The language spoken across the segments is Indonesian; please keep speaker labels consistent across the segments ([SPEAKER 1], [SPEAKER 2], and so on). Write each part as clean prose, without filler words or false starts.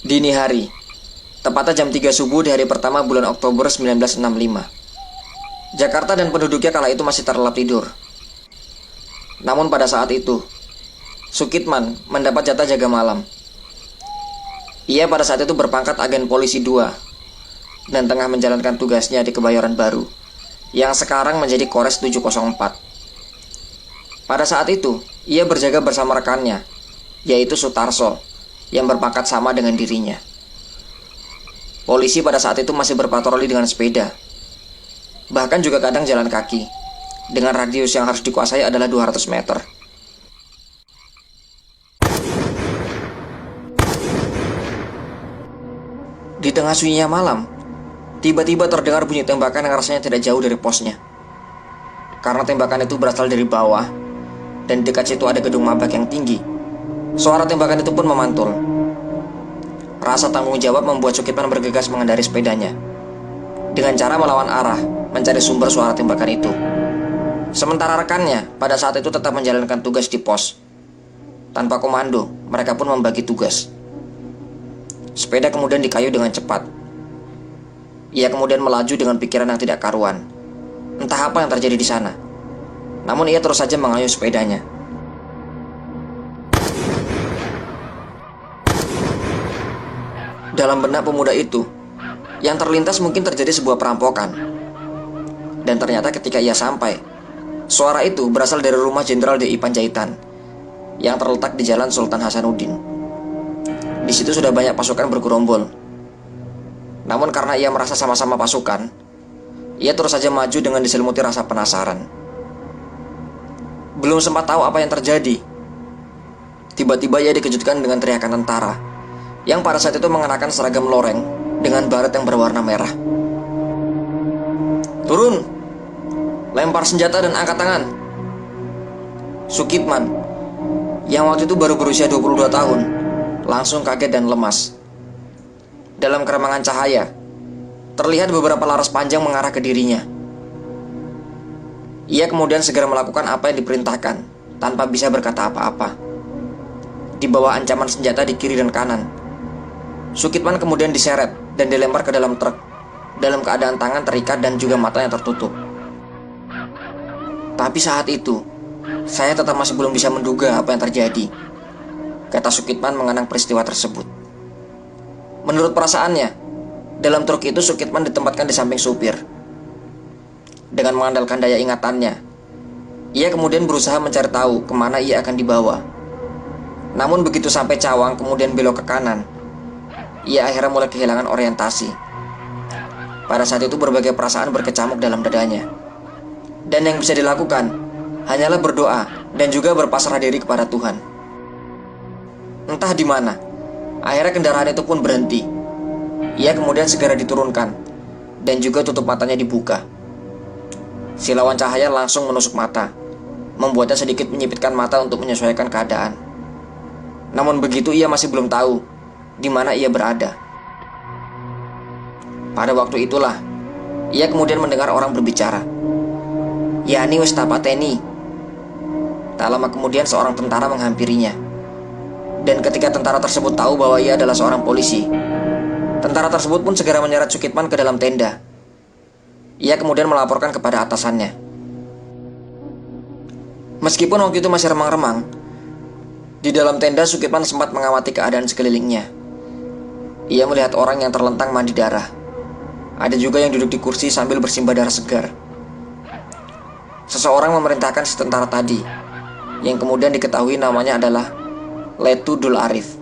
[SPEAKER 1] Dini hari, tepatnya jam 3 subuh di hari pertama bulan Oktober 1965. Jakarta dan penduduknya kala itu masih terlelap tidur. Namun pada saat itu, Sukitman mendapat jatah jaga malam. Ia pada saat itu berpangkat agen polisi 2 dan tengah menjalankan tugasnya di Kebayoran Baru, yang sekarang menjadi Kores 704. Pada saat itu, ia berjaga bersama rekannya, yaitu Sutarso, yang berpangkat sama dengan dirinya. Polisi pada saat itu masih berpatroli dengan sepeda, bahkan juga kadang jalan kaki, dengan radius yang harus dikuasai adalah 200 meter. Di tengah sunyinya malam, tiba-tiba terdengar bunyi tembakan yang rasanya tidak jauh dari posnya. Karena tembakan itu berasal dari bawah, dan di dekat situ ada gedung mabak yang tinggi. Suara tembakan itu pun memantul. Rasa tanggung jawab membuat Sukitman bergegas mengendari sepedanya, dengan cara melawan arah, mencari sumber suara tembakan itu. Sementara rekannya pada saat itu tetap menjalankan tugas di pos. Tanpa komando, mereka pun membagi tugas. Sepeda kemudian dikayuh dengan cepat. Ia kemudian melaju dengan pikiran yang tidak karuan. Entah apa yang terjadi di sana. Namun ia terus saja mengayuh sepedanya. Dalam benak pemuda itu, yang terlintas mungkin terjadi sebuah perampokan. Dan ternyata ketika ia sampai, suara itu berasal dari rumah Jenderal D.I. Panjaitan yang terletak di Jalan Sultan Hasanuddin. Di situ sudah banyak pasukan bergerombol. Namun karena ia merasa sama-sama pasukan, ia terus saja maju dengan diselimuti rasa penasaran. Belum sempat tahu apa yang terjadi, tiba-tiba ia dikejutkan dengan teriakan tentara yang pada saat itu mengenakan seragam loreng dengan baret yang berwarna merah. "Turun! Lempar senjata dan angkat tangan!" Sukitman, yang waktu itu baru berusia 22 tahun, langsung kaget dan lemas. Dalam keremangan cahaya, terlihat beberapa laras panjang mengarah ke dirinya. Ia kemudian segera melakukan apa yang diperintahkan, tanpa bisa berkata apa-apa. Di bawah ancaman senjata di kiri dan kanan, Sukitman kemudian diseret dan dilempar ke dalam truk, dalam keadaan tangan terikat dan juga matanya tertutup. Tapi saat itu, saya tetap masih belum bisa menduga apa yang terjadi, kata Sukitman mengenang peristiwa tersebut. Menurut perasaannya, dalam truk itu Sukitman ditempatkan di samping supir. Dengan mengandalkan daya ingatannya, ia kemudian berusaha mencari tahu kemana ia akan dibawa. Namun begitu sampai Cawang kemudian belok ke kanan, ia akhirnya mulai kehilangan orientasi. Pada saat itu berbagai perasaan berkecamuk dalam dadanya. Dan yang bisa dilakukan hanyalah berdoa dan juga berpasrah diri kepada Tuhan. Entah di mana, akhirnya kendaraan itu pun berhenti. Ia kemudian segera diturunkan dan juga tutup matanya dibuka. Silauan cahaya langsung menusuk mata, membuatnya sedikit menyipitkan mata untuk menyesuaikan keadaan. Namun begitu ia masih belum tahu di mana ia berada. Pada waktu itulah ia kemudian mendengar orang berbicara. "Yani wis tak pateni." Tak lama kemudian seorang tentara menghampirinya. Dan ketika tentara tersebut tahu bahwa ia adalah seorang polisi, tentara tersebut pun segera menyeret Sukitman ke dalam tenda. Ia kemudian melaporkan kepada atasannya. Meskipun waktu itu masih remang-remang, di dalam tenda Sukitman sempat mengamati keadaan sekelilingnya. Ia melihat orang yang terlentang mandi darah. Ada juga yang duduk di kursi sambil bersimbah darah segar. Seseorang memerintahkan si tentara tadi, yang kemudian diketahui namanya adalah Letu Dul Arif.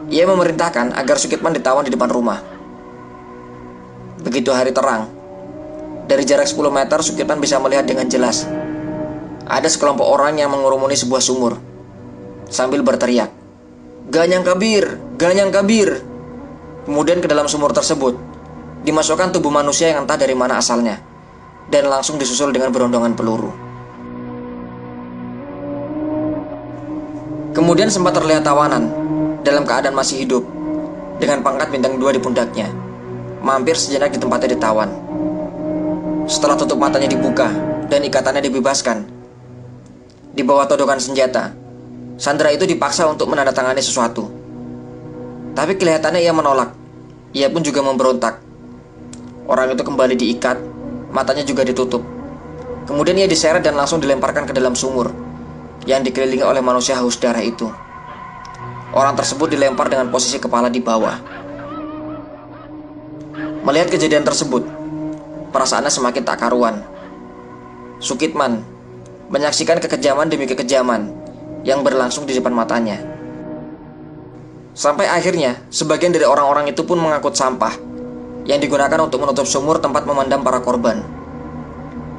[SPEAKER 1] Ia memerintahkan agar Sukitman ditawan di depan rumah. Begitu hari terang, dari jarak 10 meter Sukitman bisa melihat dengan jelas ada sekelompok orang yang mengurumuni sebuah sumur sambil berteriak, "Ganyang Kabir! Ganyang Kabir!" Kemudian ke dalam sumur tersebut dimasukkan tubuh manusia yang entah dari mana asalnya, dan langsung disusul dengan berondongan peluru. Kemudian sempat terlihat tawanan dalam keadaan masih hidup, dengan pangkat bintang 2 di pundaknya, mampir sejenak di tempatnya ditawan. Setelah tutup matanya dibuka dan ikatannya dibebaskan, di bawah todokan senjata, sandera itu dipaksa untuk menandatangani sesuatu. Tapi kelihatannya ia menolak. Ia pun juga memberontak. Orang itu kembali diikat, matanya juga ditutup. Kemudian ia diseret dan langsung dilemparkan ke dalam sumur yang dikelilingi oleh manusia haus darah itu. Orang tersebut dilempar dengan posisi kepala di bawah. Melihat kejadian tersebut, perasaannya semakin tak karuan. Sukitman menyaksikan kekejaman demi kekejaman yang berlangsung di depan matanya. Sampai akhirnya, sebagian dari orang-orang itu pun mengangkut sampah yang digunakan untuk menutup sumur tempat memandang para korban.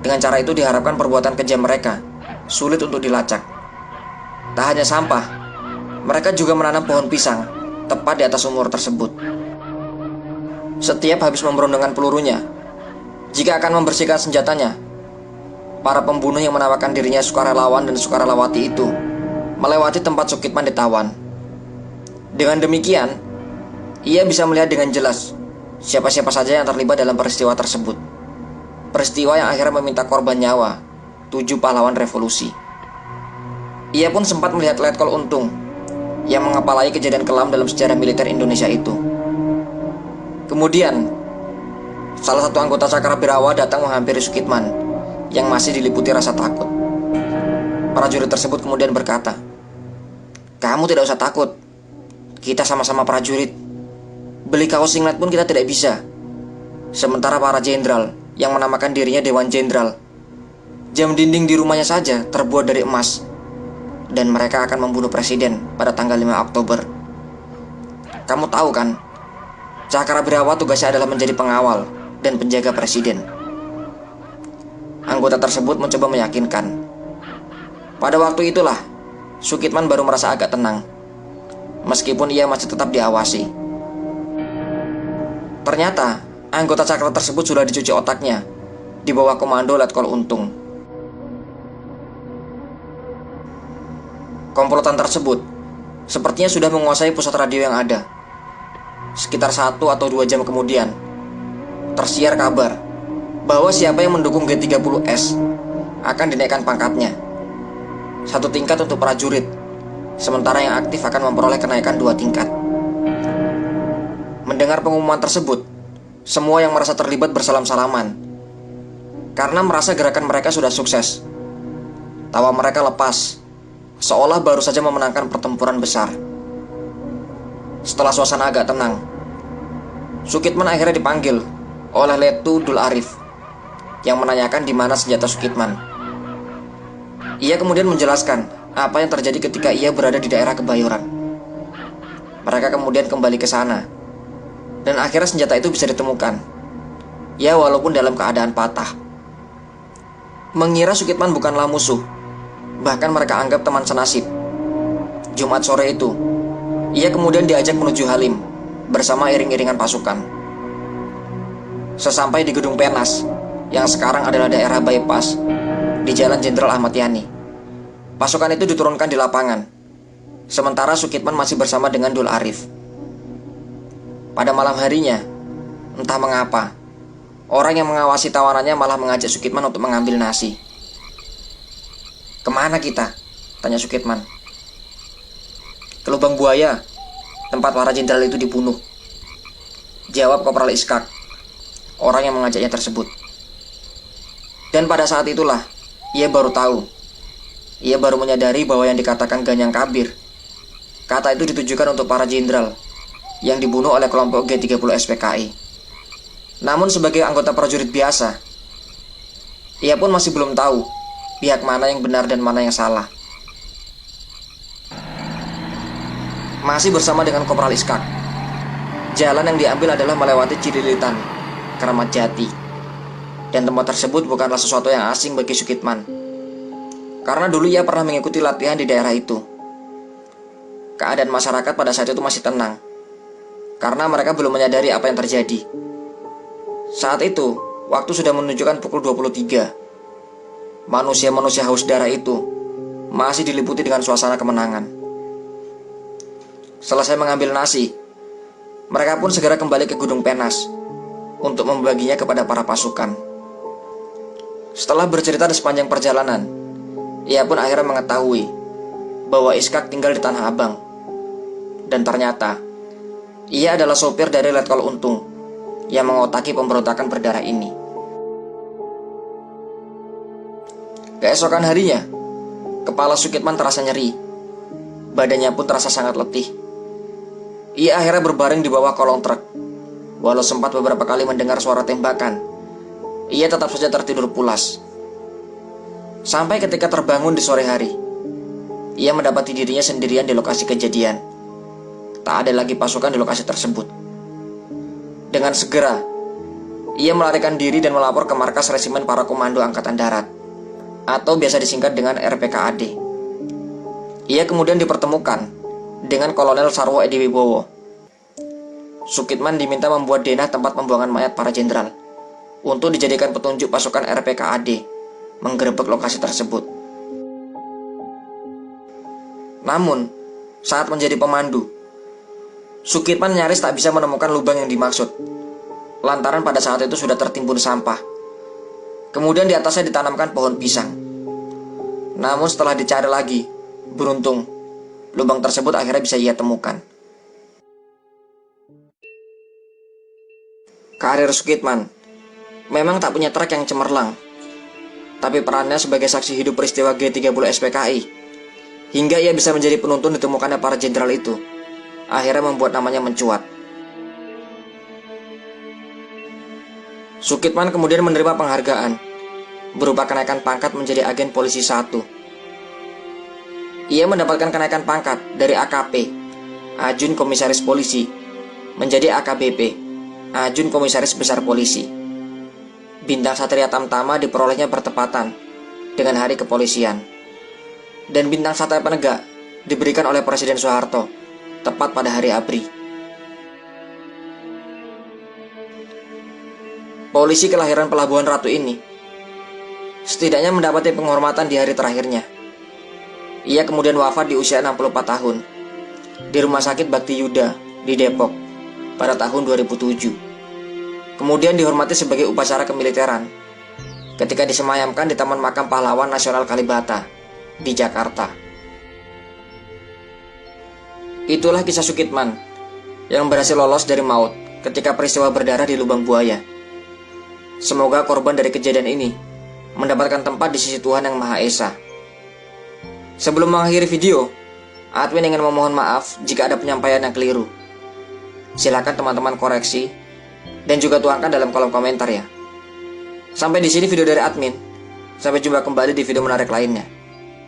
[SPEAKER 1] Dengan cara itu diharapkan perbuatan kejam mereka sulit untuk dilacak. Tak hanya sampah, mereka juga menanam pohon pisang tepat di atas sumur tersebut. Setiap habis memberondongkan pelurunya, jika akan membersihkan senjatanya, para pembunuh yang menawarkan dirinya sukarelawan dan sukarelawati itu melewati tempat Sukitman ditawan. Dengan demikian, ia bisa melihat dengan jelas siapa-siapa saja yang terlibat dalam peristiwa tersebut. Peristiwa yang akhirnya meminta korban nyawa 7 pahlawan revolusi. Ia pun sempat melihat Letkol Untung yang mengepalai kejadian kelam dalam sejarah militer Indonesia itu. Kemudian, salah satu anggota Cakrawirawa datang menghampiri Sukitman yang masih diliputi rasa takut. Prajurit tersebut kemudian berkata, "Kamu tidak usah takut. Kita sama-sama prajurit. Beli kaos singlet pun kita tidak bisa. Sementara para jenderal yang menamakan dirinya Dewan Jenderal, jam dinding di rumahnya saja terbuat dari emas. Dan mereka akan membunuh presiden pada tanggal 5 Oktober. Kamu tahu kan, Cakrawirawa tugasnya adalah menjadi pengawal dan penjaga presiden." Anggota tersebut mencoba meyakinkan. Pada waktu itulah Sukitman baru merasa agak tenang, meskipun ia masih tetap diawasi. Ternyata anggota Cakra tersebut sudah dicuci otaknya di bawah komando Letkol Untung. Komplotan tersebut sepertinya sudah menguasai pusat radio yang ada. Sekitar 1 atau 2 jam kemudian, tersiar kabar bahwa siapa yang mendukung G30S akan dinaikkan pangkatnya 1 tingkat untuk prajurit, sementara yang aktif akan memperoleh kenaikan 2 tingkat. Mendengar pengumuman tersebut, semua yang merasa terlibat bersalam-salaman karena merasa gerakan mereka sudah sukses. Tawa mereka lepas, seolah baru saja memenangkan pertempuran besar. Setelah suasana agak tenang, Sukitman akhirnya dipanggil oleh Letu Dul Arif yang menanyakan di mana senjata Sukitman. Ia kemudian menjelaskan apa yang terjadi ketika ia berada di daerah Kebayoran. Mereka kemudian kembali ke sana, dan akhirnya senjata itu bisa ditemukan, ya walaupun dalam keadaan patah. Mengira Sukitman bukanlah musuh, bahkan mereka anggap teman senasib. Jumat sore itu, ia kemudian diajak menuju Halim bersama iring-iringan pasukan. Sesampai di Gedung Penas, yang sekarang adalah daerah bypass di Jalan Jenderal Ahmad Yani, pasukan itu diturunkan di lapangan, sementara Sukitman masih bersama dengan Dul Arif. Pada malam harinya, entah mengapa, orang yang mengawasi tawanannya malah mengajak Sukitman untuk mengambil nasi. "Kemana kita?" tanya Sukitman. "Ke Lubang Buaya, tempat para jenderal itu dibunuh," jawab Kopral Iskak, orang yang mengajaknya tersebut. Dan pada saat itulah, ia baru tahu. Ia baru menyadari bahwa yang dikatakan Ganyang Kabir, kata itu ditujukan untuk para jenderal yang dibunuh oleh kelompok G30 SPKI. Namun sebagai anggota prajurit biasa, ia pun masih belum tahu pihak mana yang benar dan mana yang salah. Masih bersama dengan Kopral Iskak, jalan yang diambil adalah melewati Cililitan, Keramat Jati. Dan tempat tersebut bukanlah sesuatu yang asing bagi Sukitman, karena dulu ia pernah mengikuti latihan di daerah itu. Keadaan masyarakat pada saat itu masih tenang, karena mereka belum menyadari apa yang terjadi. Saat itu, waktu sudah menunjukkan pukul 23. Manusia-manusia haus darah itu masih diliputi dengan suasana kemenangan. Selesai mengambil nasi, mereka pun segera kembali ke Gedung Penas untuk membaginya kepada para pasukan. Setelah bercerita di sepanjang perjalanan, ia pun akhirnya mengetahui bahwa Iskak tinggal di Tanah Abang. Dan ternyata Ia adalah sopir dari Letkol Untung yang mengotaki pemberontakan berdarah ini. Keesokan harinya, kepala Sukitman terasa nyeri. Badannya pun terasa sangat letih. Ia akhirnya berbaring di bawah kolong truk. Walau sempat beberapa kali mendengar suara tembakan, ia tetap saja tertidur pulas. Sampai ketika terbangun di sore hari, ia mendapati dirinya sendirian di lokasi kejadian. Tak ada lagi pasukan di lokasi tersebut. Dengan segera, ia melarikan diri dan melapor ke markas Resimen Para Komando Angkatan Darat, atau biasa disingkat dengan RPKAD. Ia kemudian dipertemukan dengan Kolonel Sarwo Edi Wibowo. Sukitman diminta membuat denah tempat pembuangan mayat para jenderal untuk dijadikan petunjuk pasukan RPKAD menggerebek lokasi tersebut. Namun, saat menjadi pemandu, Sukitman nyaris tak bisa menemukan lubang yang dimaksud, lantaran pada saat itu sudah tertimbun sampah. Kemudian di atasnya ditanamkan pohon pisang. Namun setelah dicari lagi, beruntung, lubang tersebut akhirnya bisa ia temukan. Karir Sukitman memang tak punya track yang cemerlang, tapi perannya sebagai saksi hidup peristiwa G30 SPKI hingga ia bisa menjadi penuntun ditemukannya para jenderal itu akhirnya membuat namanya mencuat. Sukitman kemudian menerima penghargaan berupa kenaikan pangkat menjadi agen polisi 1. Ia mendapatkan kenaikan pangkat dari AKP, Ajun Komisaris Polisi, menjadi AKBP, Ajun Komisaris Besar Polisi. Bintang Satria Tamtama diperolehnya bertepatan dengan hari kepolisian. Dan bintang Satria Penegak diberikan oleh Presiden Soeharto tepat pada hari ABRI. Polisi kelahiran Pelabuhan Ratu ini setidaknya mendapati penghormatan di hari terakhirnya. Ia kemudian wafat di usia 64 tahun di Rumah Sakit Bakti Yuda di Depok pada tahun 2007. Kemudian dihormati sebagai upacara kemiliteran ketika disemayamkan di Taman Makam Pahlawan Nasional Kalibata di Jakarta. Itulah kisah Sukitman yang berhasil lolos dari maut ketika peristiwa berdarah di lubang buaya. Semoga korban dari kejadian ini mendapatkan tempat di sisi Tuhan Yang Maha Esa. Sebelum mengakhiri video, admin ingin memohon maaf jika ada penyampaian yang keliru. Silakan teman-teman koreksi dan juga tuangkan dalam kolom komentar ya. Sampai di sini video dari admin. Sampai jumpa kembali di video menarik lainnya.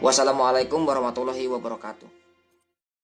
[SPEAKER 1] Wassalamualaikum warahmatullahi wabarakatuh.